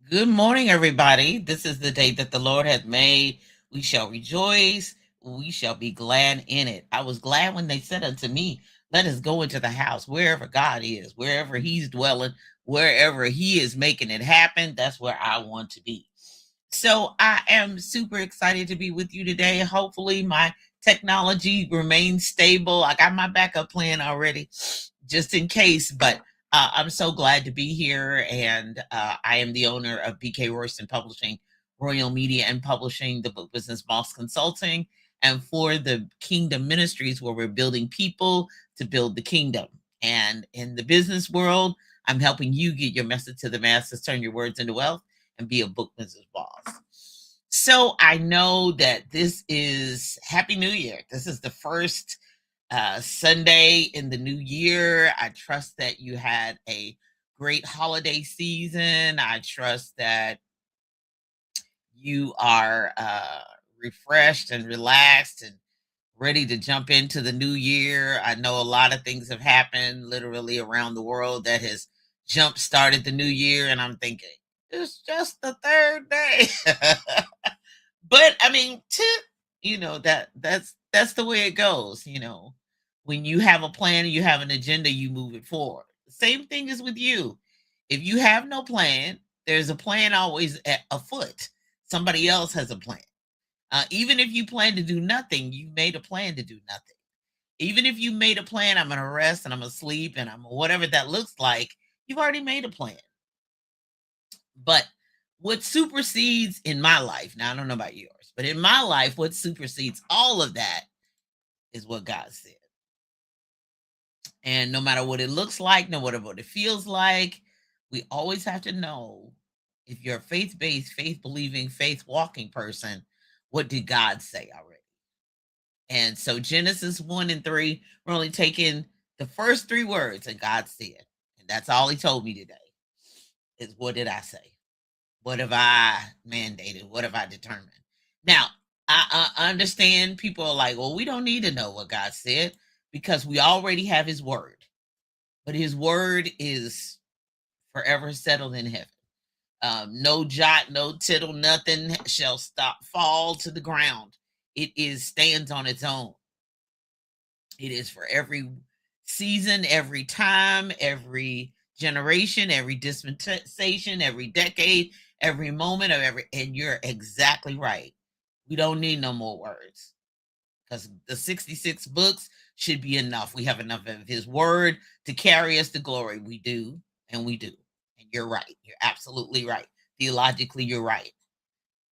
Good morning, everybody. This is the day that the Lord hath made. We shall rejoice. We shall be glad in it. I was glad when they said unto me, let us go into the house, wherever God is, wherever He's dwelling, wherever He is making it happen. That's where I want to be. So I am super excited to be with you today. Hopefully, my technology remains stable. I got my backup plan already, just in case, but I'm so glad to be here. And I am the owner of BK Royston Publishing, Royal Media and Publishing, the Book Business Boss Consulting, and for the Kingdom Ministries, where we're building people to build the kingdom. And in the business world, I'm helping you get your message to the masses, turn your words into wealth, and be a book business boss. So I know that this is Happy New Year. This is the first Sunday in the new year. I trust that you had a great holiday season. I trust that you are refreshed and relaxed and ready to jump into the new year. I know a lot of things have happened literally around the world that has jump started the new year, and I'm thinking, it's just the third day. But I mean, that's the way it goes. When you have a plan and you have an agenda, you move it forward. The same thing is with you. If you have no plan, there's a plan always afoot. Somebody else has a plan. Even if you plan to do nothing, you made a plan to do nothing. Even if you made a plan, I'm gonna rest and I'm gonna sleep and I'm whatever that looks like, you've already made a plan. But what supersedes in my life, now I don't know about yours, but in my life, what supersedes all of that is what God said. And no matter what it looks like, no matter what it feels like, we always have to know, if you're a faith based, faith believing, faith walking person, what did God say already? And so Genesis 1 and 3, we're only taking the first three words, and God said. And that's all He told me today is, what did I say? What have I mandated? What have I determined? Now, I understand people are like, well, we don't need to know what God said because we already have His word. But His word is forever settled in heaven. No jot, no tittle, nothing shall fall to the ground. It is stands on its own. It is for every season, every time, every generation, every dispensation, every decade, every moment of every. And you're exactly right. We don't need no more words because the 66 books should be enough. We have enough of His word to carry us to glory. We do, and we do. And you're right. You're absolutely right. Theologically, you're right.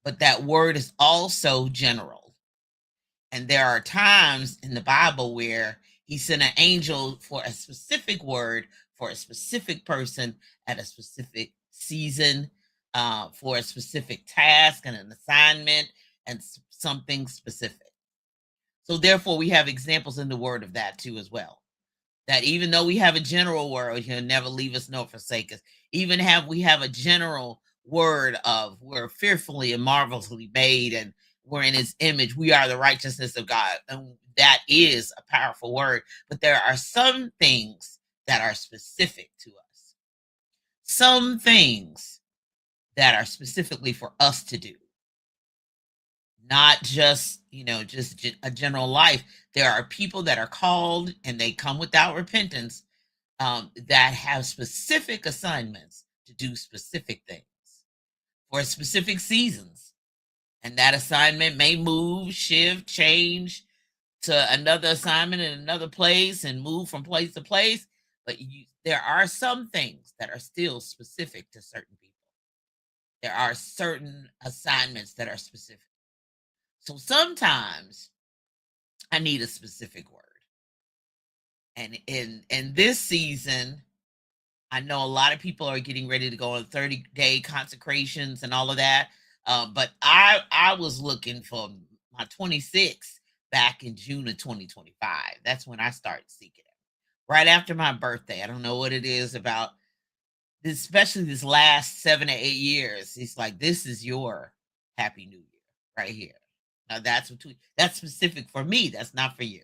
But that word is also general. And there are times in the Bible where He sent an angel for a specific word for a specific person at a specific season, for a specific task and an assignment and something specific. So, therefore, we have examples in the word of that too, as well. That even though we have a general word, He'll never leave us nor forsake us. Even we have a general word of, we're fearfully and marvelously made, and we're in His image. We are the righteousness of God. And that is a powerful word. But there are some things that are specific to us. Some things that are specifically for us to do, not just a general life. There are people that are called and they come without repentance, that have specific assignments to do specific things for specific seasons. And that assignment may move, shift, change to another assignment in another place and move from place to place. But there are some things that are still specific to certain people. There are certain assignments that are specific. So sometimes I need a specific word. And in this season, I know a lot of people are getting ready to go on 30-day consecrations and all of that. But I was looking for my 26th back in June of 2025. That's when I started seeking it. Right after my birthday. I don't know what it is about this, especially this last 7 to 8 years. It's like, this is your Happy New Year right here. Now that's specific for me. That's not for you.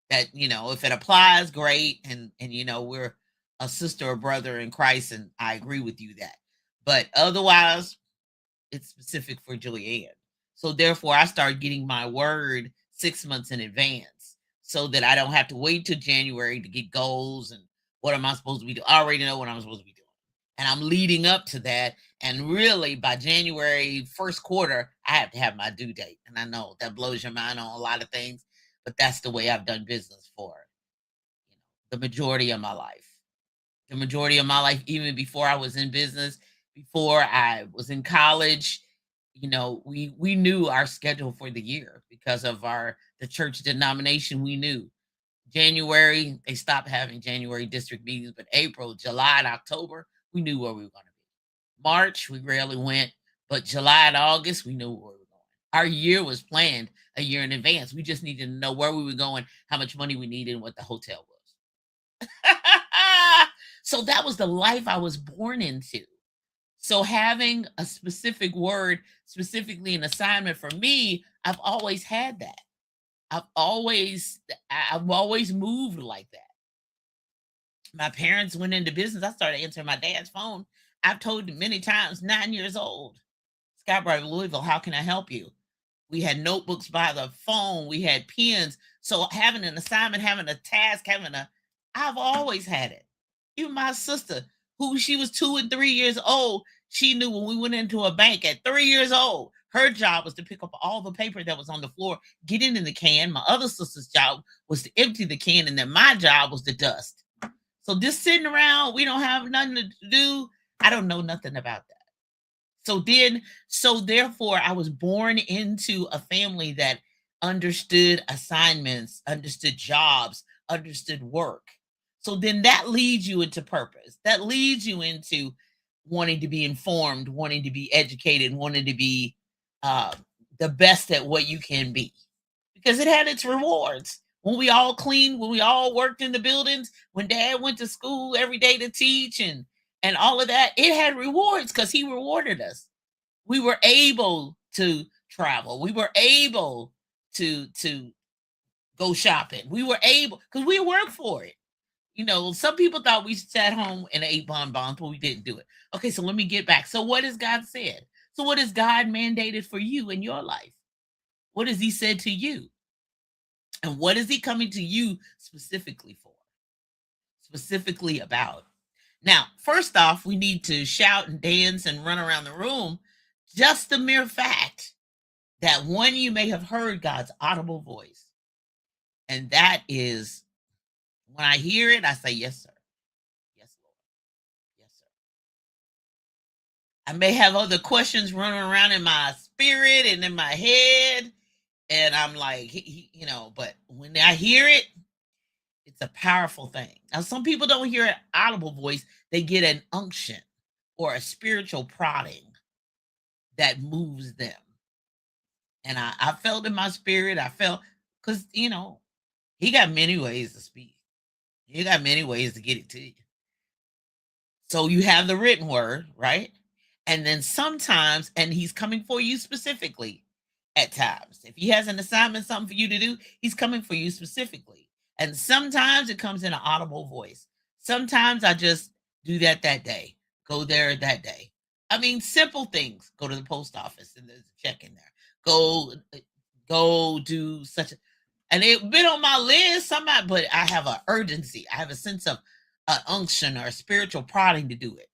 That, if it applies, great. And we're a sister or brother in Christ, and I agree with you that. But otherwise, it's specific for Julianne. So therefore, I start getting my word 6 months in advance so that I don't have to wait till January to get goals and what am I supposed to be doing. I already know what I'm supposed to be doing. And I'm leading up to that. And really, by January first quarter, I have to have my due date. And I know that blows your mind on a lot of things, but that's the way I've done business for the majority of my life. The majority of my life, even before I was in business, before I was in college, we knew our schedule for the year because of the church denomination. We knew January, they stopped having January district meetings, but April, July, and October, we knew where we were going to be. March, we rarely went, but July and August, we knew where we were going. Our year was planned a year in advance. We just needed to know where we were going, how much money we needed, and what the hotel was. So that was the life I was born into. So having a specific word, specifically an assignment for me, I've always had that. I've always moved like that. My parents went into business. I started answering my dad's phone. I've told him many times, 9 years old. Scott Louisville, how can I help you? We had notebooks by the phone. We had pens. So having an assignment, having a task, I've always had it. Even my sister, who she was 2 and 3 years old, she knew when we went into a bank at 3 years old, her job was to pick up all the paper that was on the floor, get it in the can. My other sister's job was to empty the can, and then my job was to dust. So just sitting around, we don't have nothing to do. I don't know nothing about that. So therefore, I was born into a family that understood assignments, understood jobs, understood work. So then that leads you into purpose. That leads you into wanting to be informed, wanting to be educated, wanting to be uh, the best at what you can be, because it had its rewards. When we all cleaned, when we all worked in the buildings, when dad went to school every day to teach and all of that, it had rewards because he rewarded us. We were able to travel. We were able to go shopping. We were able because we worked for it. Some people thought we sat home and ate bonbons, but we didn't do it. Okay, so let me get back. So what has God said? So what has God mandated for you in your life? What has he said to you? And what is he coming to you specifically for? Specifically about? Now, first off, we need to shout and dance and run around the room. Just the mere fact that one, you may have heard God's audible voice. And that is when I hear it, I say, yes, sir. Yes, Lord. Yes, sir. I may have other questions running around in my spirit and in my head. And I'm like, but when I hear it, it's a powerful thing. Now, some people don't hear an audible voice, they get an unction or a spiritual prodding that moves them. And I felt in my spirit, I felt, because, he got many ways to speak, he got many ways to get it to you. So you have the written word, right? And then sometimes, and he's coming for you specifically at times. If he has an assignment, something for you to do, he's coming for you specifically. And sometimes it comes in an audible voice. Sometimes I just do that day, go there that day. I mean, simple things. Go to the post office and there's a check in there. Go do such a, and it been on my list, somebody, but I have an urgency. I have a sense of unction or a spiritual prodding to do it.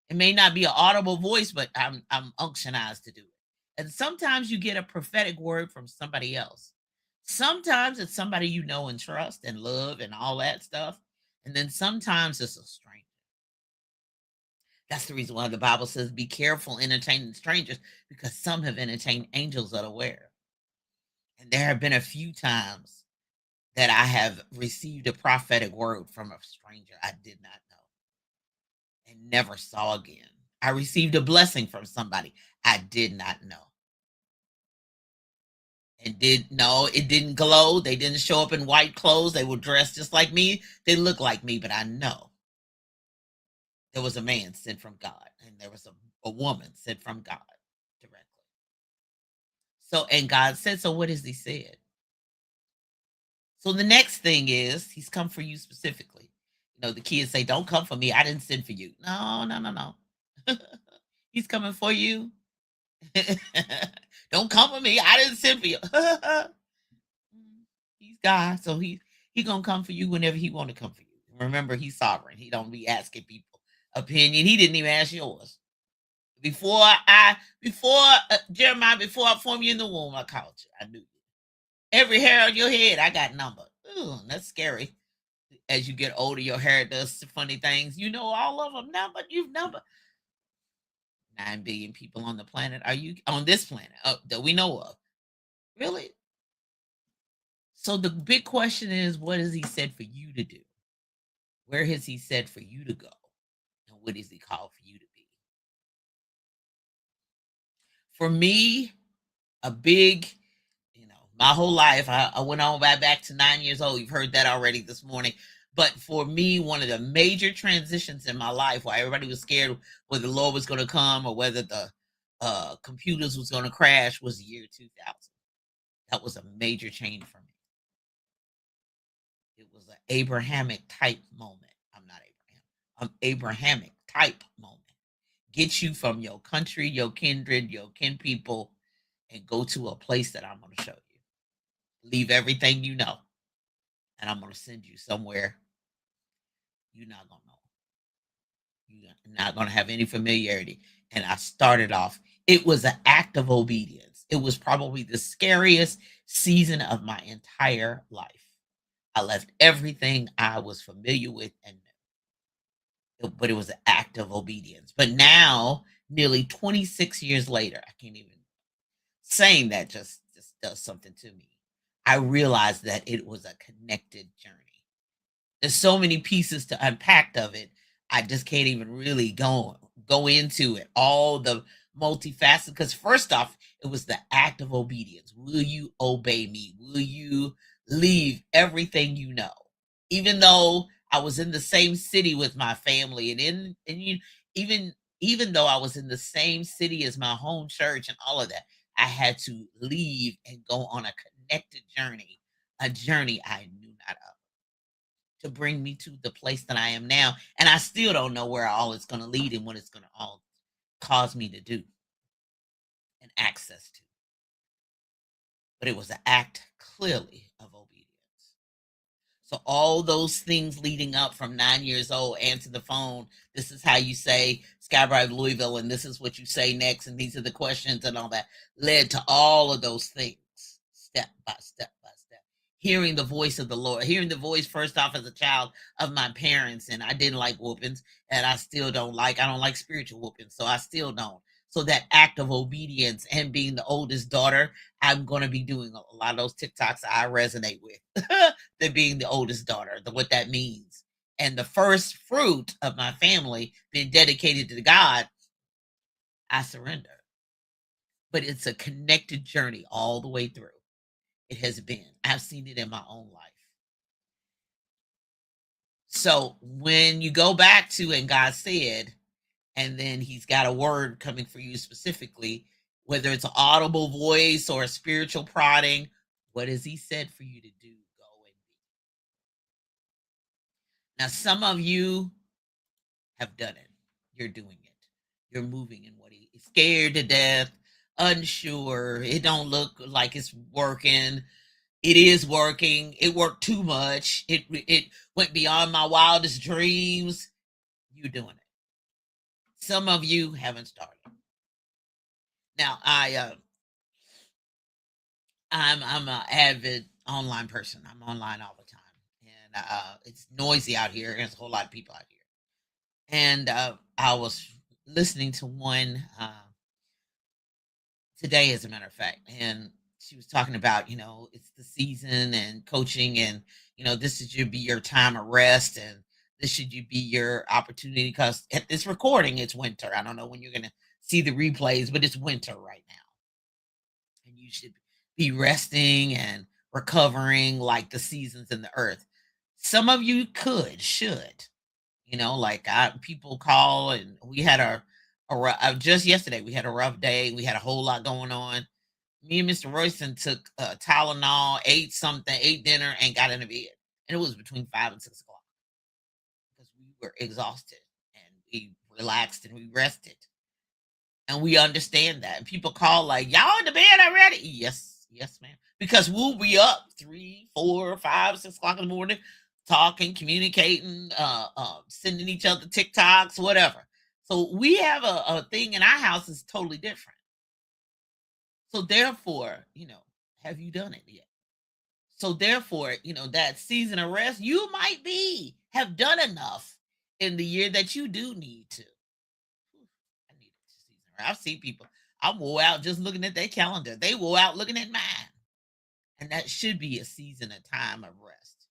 It may not be an audible voice, but I'm unctionized to do it. And sometimes you get a prophetic word from somebody else. Sometimes it's somebody you know and trust and love and all that stuff. And then sometimes it's a stranger. That's the reason why the Bible says, be careful entertaining strangers, because some have entertained angels unaware. And there have been a few times that I have received a prophetic word from a stranger I did not know and never saw again. I received a blessing from somebody I did not know. And it didn't glow. They didn't show up in white clothes. They were dressed just like me. They looked like me, but I know there was a man sent from God, and there was a woman sent from God directly. So, and God said, so what has he said? So the next thing is he's come for you specifically. The kids say, don't come for me. I didn't send for you. No, no, no, no. He's coming for you. Don't come for me. I didn't send for you. He's God, so he gonna come for you whenever he want to come for you. Remember, he's sovereign. He don't be asking people opinion. He didn't even ask yours. Before Jeremiah, before I formed you in the womb, I called you. I knew you. Every hair on your head, I got numbered. Ooh, that's scary. As you get older, your hair does funny things. You know all of them numbered. You've numbered 9 billion people on the planet. Are you on this planet that we know of? Really? So the big question is, what has he said for you to do? Where has he said for you to go? And what has he called for you to be? For me, a big, my whole life, I went on back to 9 years old. You've heard that already this morning. But for me, one of the major transitions in my life where everybody was scared whether the Lord was going to come or whether the computers was going to crash was the year 2000. That was a major change for me. It was an Abrahamic type moment. I'm not Abraham. I'm Abrahamic type moment. Get you from your country, your kindred, your kin people, and go to a place that I'm going to show you. Leave everything you know, and I'm going to send you somewhere you're not going to know. You're not going to have any familiarity. And I started off, it was an act of obedience. It was probably the scariest season of my entire life. I left everything I was familiar with and knew. But it was an act of obedience. But now, nearly 26 years later, I can't even saying that just does something to me. I realized that it was a connected journey. There's so many pieces to unpack of it. I just can't even really go into it. All the multifaceted. Because first off, it was the act of obedience. Will you obey me? Will you leave everything you know? Even though I was in the same city with my family, even though I was in the same city as my home church and all of that, I had to leave and go on a connected journey, a journey I knew not of, to bring me to the place that I am now. And I still don't know where all it's going to lead and what it's going to all cause me to do and access to. But it was an act clearly of obedience. So all those things leading up from 9 years old, answer the phone. This is how you say Skybright Louisville, and this is what you say next, and these are the questions and all that led to all of those things, step by step by step. Hearing the voice of the Lord, hearing the voice first off as a child of my parents, and I didn't like whoopings, and I still don't like. I don't like spiritual whoopings, so I still don't. So that act of obedience and being the oldest daughter, I'm going to be doing a lot of those TikToks I resonate with. Than being the oldest daughter, what that means. And the first fruit of my family being dedicated to God, I surrender. But it's a connected journey all the way through. It has been. I've seen it in my own life. So when you go back to and God said, and then he's got a word coming for you specifically, whether it's an audible voice or a spiritual prodding, what has he said for you to do? Go and be. Now, some of you have done it. You're doing it. You're moving in what he is scared to death, unsure. It don't look like it's working. It is working. It worked too much. It went beyond my wildest dreams. You're doing it. Some of you haven't started. Now I'm an avid online person. I'm online all the time, and it's noisy out here. There's a whole lot of people out here, and I was listening to one today, as a matter of fact, and she was talking about, it's the season and coaching, and this should be your time of rest, and this should you be your opportunity because at this recording, it's winter. I don't know when you're gonna see the replays, but it's winter right now, and you should be resting and recovering like the seasons in the earth. Some of you should, like people call, and we had just yesterday we had a rough day. We had a whole lot going on. Me and Mr. Royston took Tylenol, ate dinner, and got in the bed. And it was between 5 and 6 o'clock because we were exhausted and we relaxed and we rested. And we understand that. And people call like, y'all in the bed already? Yes, yes, ma'am. Because we'll be up 3, 4, 5, 6 o'clock in the morning, talking, communicating, sending each other TikToks, whatever. So we have a thing in our house is totally different. So therefore, have you done it yet? So therefore, that season of rest, you might be have done enough in the year that you do need to. I need a season of rest. I've seen people. I wore out just looking at their calendar. They wore out looking at mine. And that should be a season, a time of rest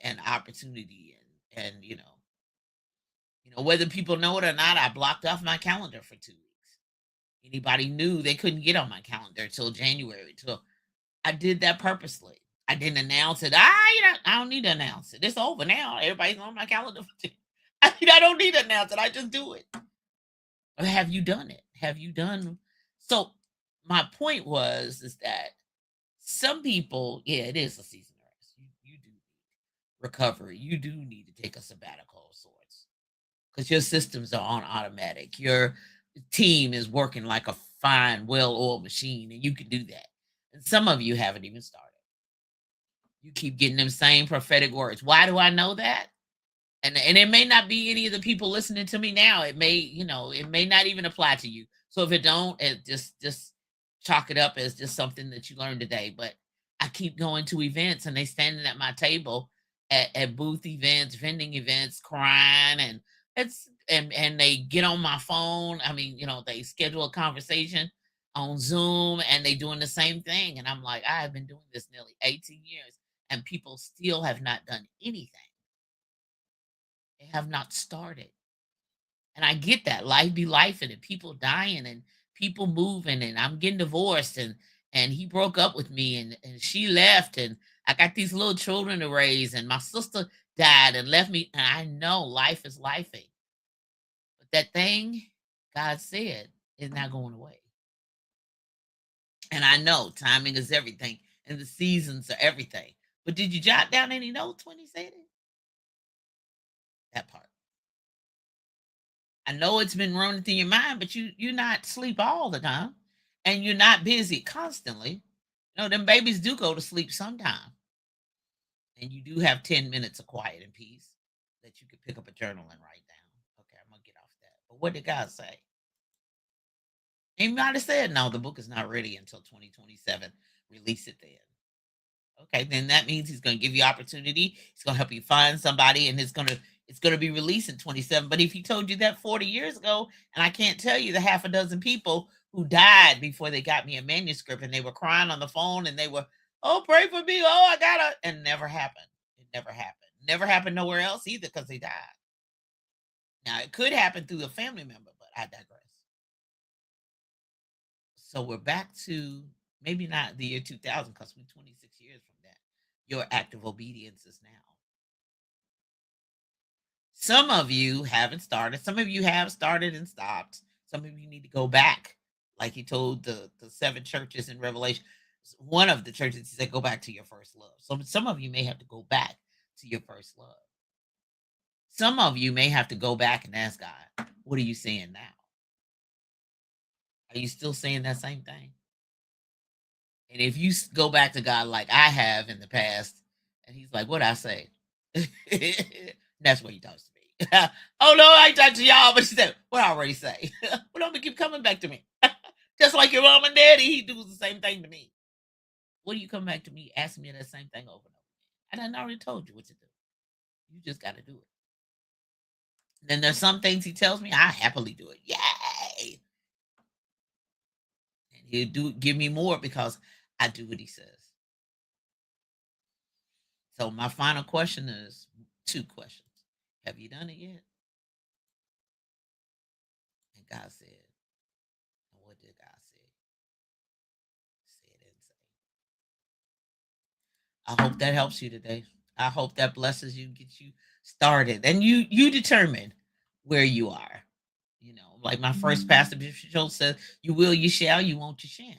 and opportunity and whether people know it or not, I blocked off my calendar for 2 weeks. Anybody knew they couldn't get on my calendar till January. Till I did that purposely. I didn't announce it. I don't need to announce it. It's over now. Everybody's on my calendar. I don't need to announce it. I just do it. Or have you done it? Have you done? So my point is that some people, yeah, it is a season of rest. You do need recovery. You do need to take a sabbatical of sorts because your systems are on automatic. Your team is working like a fine, well-oiled machine, and you can do that. And some of you haven't even started. You keep getting them same prophetic words. Why do I know that? And it may not be any of the people listening to me now. It may, it may not even apply to you. So if it don't, just chalk it up as just something that you learned today. But I keep going to events and they standing at my table at booth events, vending events, crying, and and they get on my phone. I mean, they schedule a conversation on Zoom and they doing the same thing. And I'm like, I have been doing this nearly 18 years and people still have not done anything. They have not started. And I get that life be life and people dying and people moving and I'm getting divorced and he broke up with me and she left and I got these little children to raise and my sister died and left me and I know life is lifing. But that thing God said is not going away. And I know timing is everything and the seasons are everything. But did you jot down any notes when he said it? That part. I know it's been running through your mind, but you're not sleep all the time, and you're not busy constantly. Them babies do go to sleep sometime, and you do have 10 minutes of quiet and peace that you could pick up a journal and write down. Okay, I'm gonna get off that. But what did God say? He might have said, "No, the book is not ready until 2027. Release it then." Okay, then that means he's going to give you opportunity. He's going to help you find somebody, and it's going to be released in 27. But if he told you that 40 years ago, and I can't tell you the half a dozen people who died before they got me a manuscript, and they were crying on the phone, and they were, oh, pray for me, oh, I gotta, and never happened. It never happened. Never happened nowhere else either because they died. Now it could happen through a family member, but I digress. So we're back to maybe not the year 2000 because we're 26 years from that. Your act of obedience is now. Some of you haven't started. Some of you have started and stopped. Some of you need to go back, like he told the seven churches in Revelation. One of the churches, he said, go back to your first love. So some of you may have to go back to your first love. Some of you may have to go back and ask God, what are you saying now? Are you still saying that same thing? And if you go back to God like I have in the past, and he's like, what I say? That's what he talks to me. Oh no, I talked to y'all, but she said, what I already say. Well, don't keep coming back to me. Just like your mom and daddy, he does the same thing to me. What do you come back to me asking me that same thing over and over again? And I already told you what to do. You just got to do it. Then there's some things he tells me, I happily do it. Yay! And he'll give me more because I do what he says. So my final question is two questions. Have you done it yet? And God said, and what did God say? Say it and say. I hope that helps you today. I hope that blesses you, gets you started, and you determine where you are. Like my first pastor Bishop Schultz said, "You will, you shall, you won't, you shan't."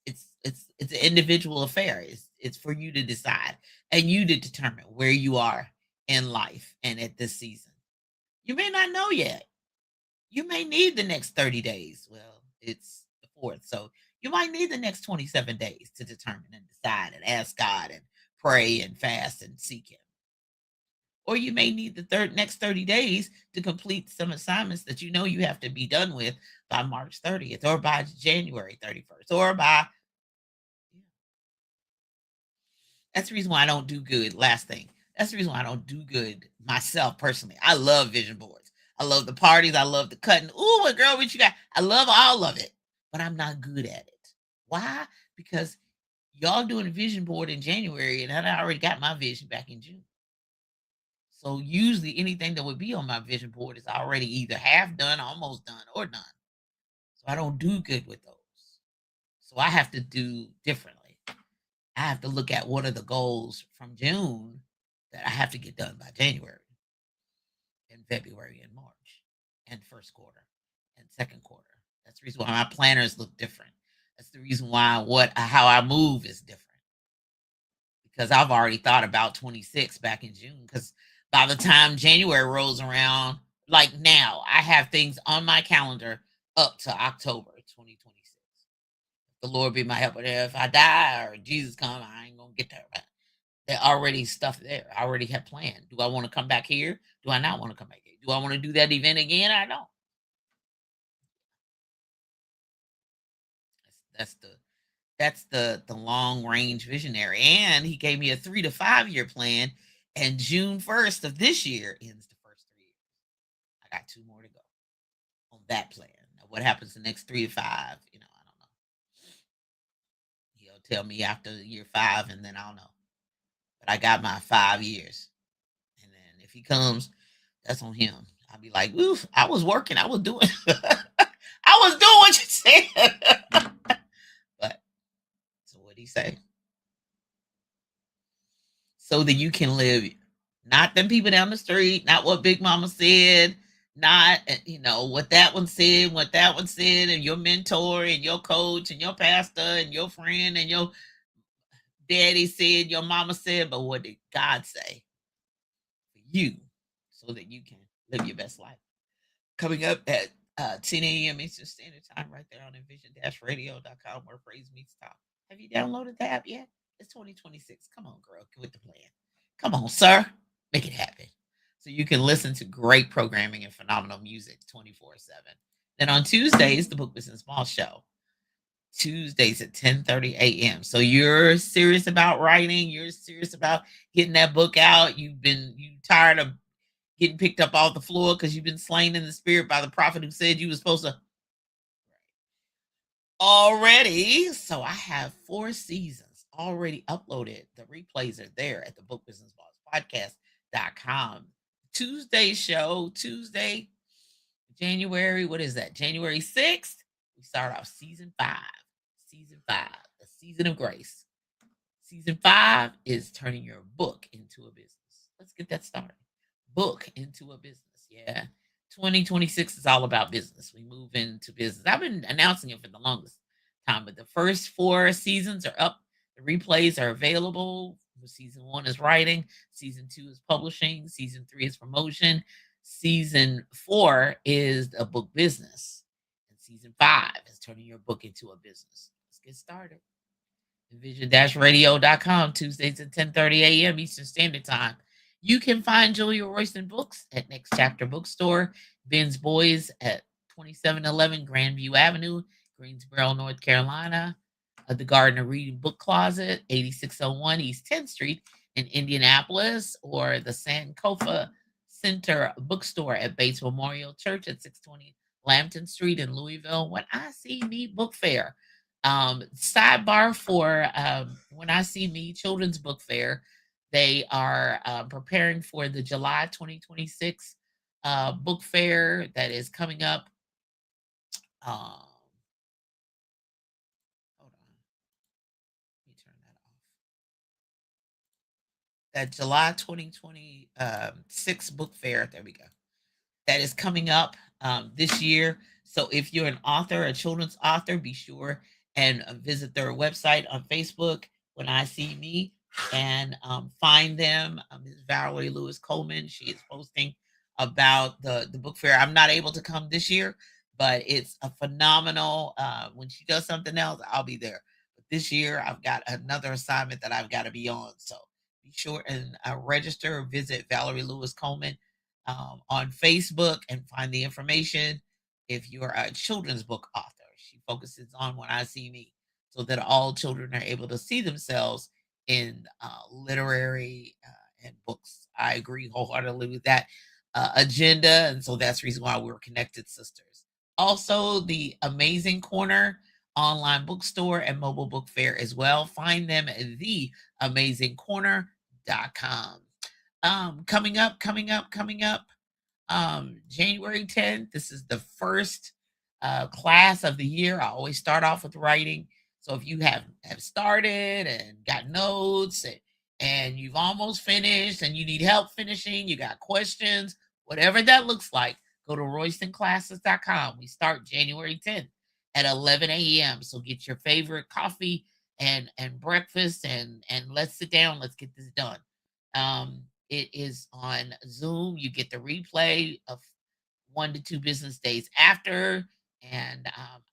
It's an individual affair. It's for you to decide and you to determine where you are in life and at this season. You may not know yet. You may need the next 30 days. Well, it's the fourth. So you might need the next 27 days to determine and decide and ask God and pray and fast and seek Him. Or you may need the next 30 days to complete some assignments that you know you have to be done with by March 30th or by January 31st or by. That's the reason why I don't do good. Last thing. That's the reason why I don't do good myself personally. I love vision boards. I love the parties. I love the cutting. Ooh, what girl, what you got? I love all of it, but I'm not good at it. Why? Because y'all doing a vision board in January, and I already got my vision back in June. So usually anything that would be on my vision board is already either half done, almost done, or done. So I don't do good with those. So I have to do differently. I have to look at what are the goals from June that I have to get done by January and February and March and first quarter and second quarter. That's the reason why my planners look different. That's the reason why what how I move is different because I've already thought about 26 back in June. Because by the time January rolls around, like now, I have things on my calendar up to October 2026. The Lord be my helper. If I die or Jesus come, I ain't gonna get there. But there already stuff there. I already have planned. Do I want to come back here? Do I not want to come back here? Do I want to do that event again? I don't. That's the long range visionary. And he gave me a 3 to 5 year plan. And June 1st of this year ends the first 3 years. I got two more to go on that plan. Now, what happens the next 3 to 5? I don't know. He'll tell me after year 5, and then I'll know. But I got my 5 years. And then if he comes, that's on him. I'll be like, oof, I was working. I was doing I was doing what you said. But so what'd he say? So that you can live, not them people down the street, not what Big Mama said, not what that one said, what that one said, and your mentor and your coach and your pastor and your friend and your daddy said, your mama said, but what did God say for you so that you can live your best life? Coming up at 10 a.m. Eastern Standard Time, right there on envision-radio.com, where praise meets talk. Have you downloaded the app yet? It's 2026. Come on, girl, get with the plan. Come on, sir, make it happen. So you can listen to great programming and phenomenal music 24/7. Then on Tuesdays, the Book Business Small Show. Tuesdays at 10:30 a.m. So you're serious about writing, you're serious about getting that book out. You tired of getting picked up off the floor because you've been slain in the spirit by the prophet who said you were supposed to already. So I have 4 seasons already uploaded. The replays are there at the Book Business Boss Podcast.com. Tuesday show, Tuesday, January, what is that? January 6th. We start off season 5. Season 5, the season of grace. Season 5 is turning your book into a business. Let's get that started. Book into a business. Yeah. 2026 is all about business. We move into business. I've been announcing it for the longest time, but the first 4 seasons are up. The replays are available. Season 1 is writing, season 2 is publishing, season 3 is promotion, season 4 is a book business, and season 5 is turning your book into a business. Let's get started. Envision-radio.com, Tuesdays at 10:30 a.m. Eastern Standard Time. You can find Julia Royston Books at Next Chapter Bookstore, Ben's Boys at 2711 Grandview Avenue, Greensboro, North Carolina. The Garden of Reading Book Closet, 8601 East 10th Street in Indianapolis, or the Sankofa Center Bookstore at Bates Memorial Church at 620 Lambton Street in Louisville. When I See Me Book Fair. Sidebar for When I See Me Children's Book Fair. They are preparing for the July 2026 book fair that is coming up. Hold on. Let me turn that off. That July 2026 book fair. There we go. That is coming up this year. So if you're an author, a children's author, be sure and visit their website on Facebook, When I See Me, and find them. Ms. Valerie Lewis Coleman, she is posting about the book fair. I'm not able to come this year, but it's a phenomenal. When she does something else, I'll be there. But this year, I've got another assignment that I've got to be on. So be sure and register or visit Valerie Lewis Coleman on Facebook and find the information. If you're a children's book author, she focuses on When I See Me, so that all children are able to see themselves in literary and books. I agree wholeheartedly with that agenda. And so that's the reason why we're connected sisters. Also, the Amazing Corner online bookstore and mobile book fair as well. Find them at theamazingcorner.com. Coming up, January 10th. This is the first class of the year. I always start off with writing. So if you have started and got notes and you've almost finished and you need help finishing, you got questions, whatever that looks like, go to roystonclasses.com. We start January 10th at 11 a.m. So get your favorite coffee and breakfast and let's sit down. Let's get this done. It is on Zoom. You get the replay of 1 to 2 business days after. And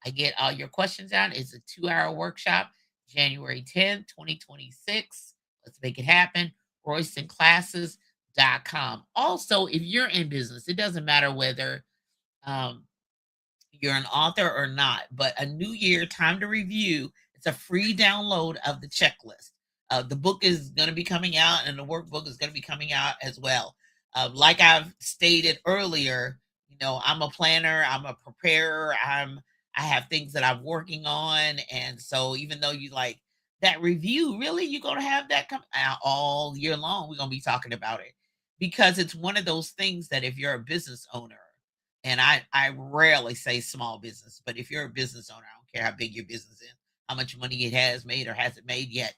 I get all your questions out. It's a 2-hour workshop, January 10th, 2026. Let's make it happen. RoystonClasses.com. Also, if you're in business, it doesn't matter whether um, you're an author or not, but a new year, time to review. It's a free download of the checklist. The book is going to be coming out, and the workbook is going to be coming out as well. Like I've stated earlier, I'm a planner, I'm a preparer, I have things that I'm working on, and so even though you like that review, really, you're going to have that come out all year long. We're going to be talking about it because it's one of those things that if you're a business owner, and I rarely say small business, but if you're a business owner, I don't care how big your business is, how much money it has made or hasn't made yet,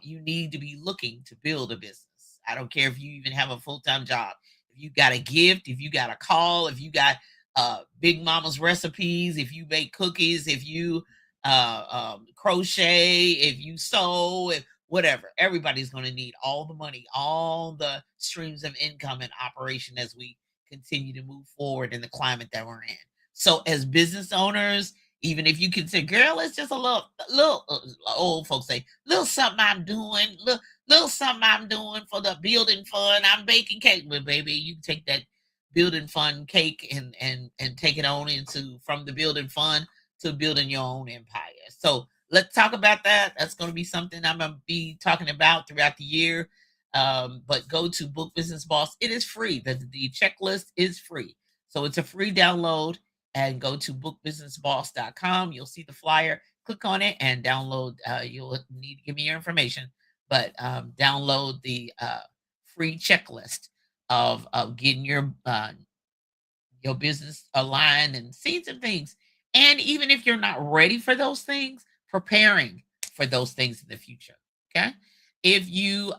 you need to be looking to build a business. I don't care if you even have a full-time job. If you got a gift, if you got a call, if you got Big Mama's recipes, if you make cookies, if you crochet, if you sew, if whatever, everybody's going to need all the money, all the streams of income and operation as we continue to move forward in the climate that we're in. So, as business owners, even if you can say, "Girl, it's just a little," old folks say, "Little something I'm doing, little something I'm doing for the building fund. I'm baking cake." Well, baby, you can take that building fund cake and take it on into from the building fund to building your own empire. So let's talk about that. That's going to be something I'm going to be talking about throughout the year. But go to Book Business Boss. It is free. The checklist is free. So it's a free download, and go to bookbusinessboss.com. You'll see the flyer. Click on it and download. You'll need to give me your information, but download the free checklist of getting your business aligned and seeing some things. And even if you're not ready for those things, preparing for those things in the future. Okay. If you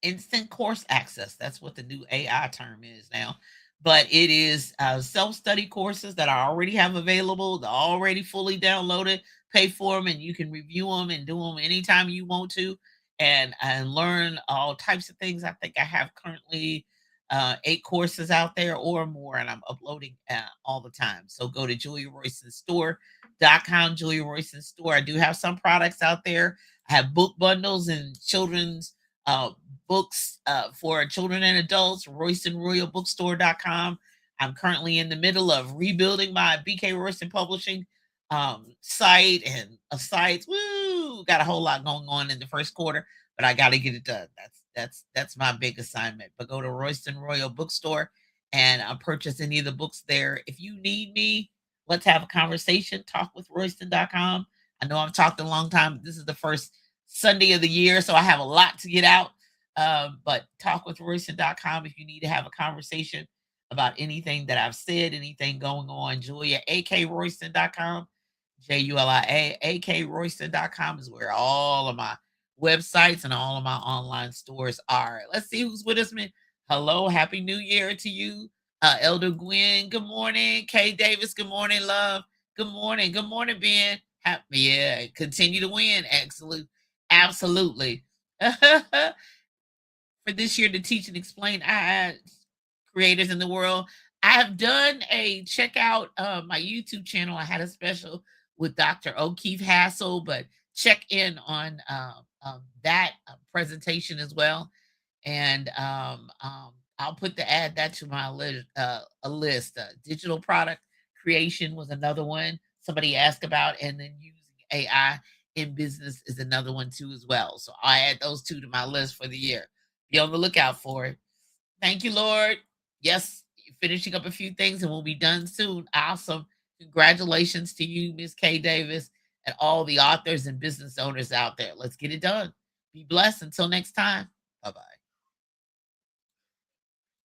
instant course access, that's what the new AI term is now. But it is self-study courses that I already have available. They're already fully downloaded. Pay for them, and you can review them and do them anytime you want to, and learn all types of things. I think I have currently 8 courses out there or more, and I'm uploading all the time. So go to JuliaRoystonStore.com. Julia Royston Store. I do have some products out there. I have book bundles and children's uh, books for children and adults. RoystonRoyalBookstore.com. I'm currently in the middle of rebuilding my BK Royston Publishing site and a site. Woo! Got a whole lot going on in the first quarter, but I got to get it done. That's my big assignment. But go to Royston Royal Bookstore and purchase any of the books there. If you need me, let's have a conversation. Talk with Royston.com. I know I've talked a long time. This is the first Sunday of the year, so I have a lot to get out. But talk with Royston.com if you need to have a conversation about anything that I've said, anything going on. Julia, akroyston.com, JULIA, akroyston.com is where all of my websites and all of my online stores are. Let's see who's with us, man. Hello, happy new year to you. Elder Gwen, good morning. Kay Davis, good morning, love. Good morning. Good morning, Ben. Yeah, continue to win. Excellent. Absolutely. For this year to teach and explain, creators in the world. I have done a check out my YouTube channel. I had a special with Dr. O'Keefe Hassel, but check in on that presentation as well. And I'll put the add that to my list. A list. Digital product creation was another one somebody asked about, and then using AI in business is another one too as well. So I add those two to my list for the year. Be on the lookout for it. Thank you, Lord. Yes, finishing up a few things and we'll be done soon. Awesome. Congratulations to you, Miss Kay Davis, and all the authors and business owners out there. Let's get it done. Be blessed. Until next time. Bye bye.